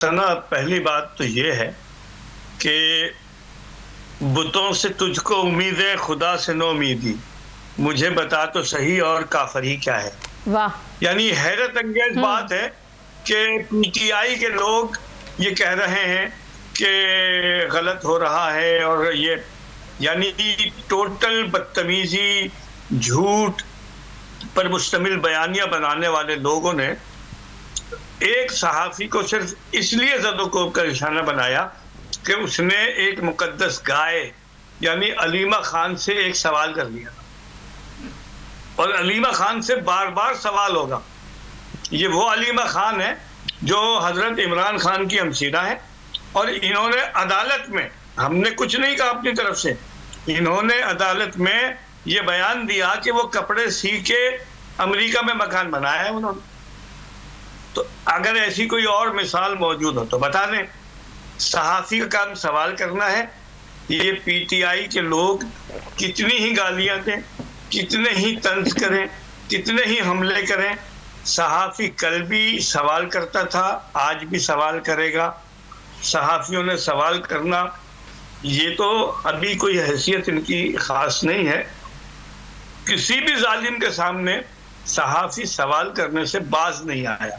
سنا پہلی بات تو یہ ہے کہ بتوں سے تجھ کو امیدیں خدا سے نو امیدی، مجھے بتا تو صحیح اور کافر ہی کیا ہے۔ واہ، یعنی حیرت انگیز بات ہے کہ پی ٹی آئی کے لوگ یہ کہہ رہے ہیں کہ غلط ہو رہا ہے، اور یہ یعنی ٹوٹل بدتمیزی، جھوٹ پر مشتمل بیانیہ بنانے والے لوگوں نے ایک صحافی کو صرف اس لیے زد و کوب کا نشانہ بنایا کہ اس نے ایک مقدس گائے یعنی علیمہ خان سے ایک سوال کر لیا، اور علیمہ خان سے بار بار سوال ہوگا۔ یہ وہ علیمہ خان ہے جو حضرت عمران خان کی ہمشیرہ ہے، اور انہوں نے عدالت میں، ہم نے کچھ نہیں کہا اپنی طرف سے، انہوں نے عدالت میں یہ بیان دیا کہ وہ کپڑے سی کے امریکہ میں مکان بنایا ہے انہوں نے۔ تو اگر ایسی کوئی اور مثال موجود ہو تو بتا دیں۔ صحافی کا کام سوال کرنا ہے۔ یہ پی ٹی آئی کے لوگ کتنی ہی گالیاں دیں، کتنے ہی طنز کریں، کتنے ہی حملے کریں، صحافی کل بھی سوال کرتا تھا، آج بھی سوال کرے گا۔ صحافیوں نے سوال کرنا، یہ تو ابھی کوئی حیثیت ان کی خاص نہیں ہے۔ کسی بھی ظالم کے سامنے صحافی سوال کرنے سے باز نہیں آیا،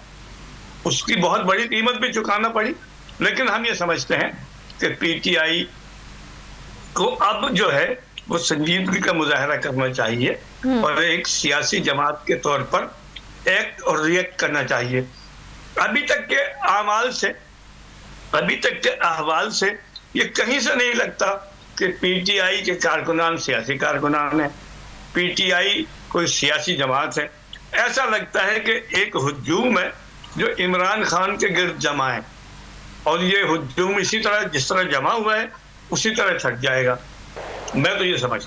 اس کی بہت بڑی قیمت بھی چکانا پڑی۔ لیکن ہم یہ سمجھتے ہیں کہ پی ٹی آئی کو اب جو ہے وہ سنجیدگی کا مظاہرہ کرنا چاہیے، اور ایک سیاسی جماعت کے طور پر ایکٹ اور ریئیکٹ کرنا چاہیے۔ ابھی تک کے اعمال سے، ابھی تک کے احوال سے یہ کہیں سے نہیں لگتا کہ پی ٹی آئی کے کارکنان سیاسی کارکنان ہیں، پی ٹی آئی کوئی سیاسی جماعت ہے۔ ایسا لگتا ہے کہ ایک ہجوم ہے جو عمران خان کے گرد جمع ہے، اور یہ ہجوم اسی طرح جس طرح جمع ہوا ہے اسی طرح چھٹ جائے گا۔ میں تو یہ سمجھتا ہوں۔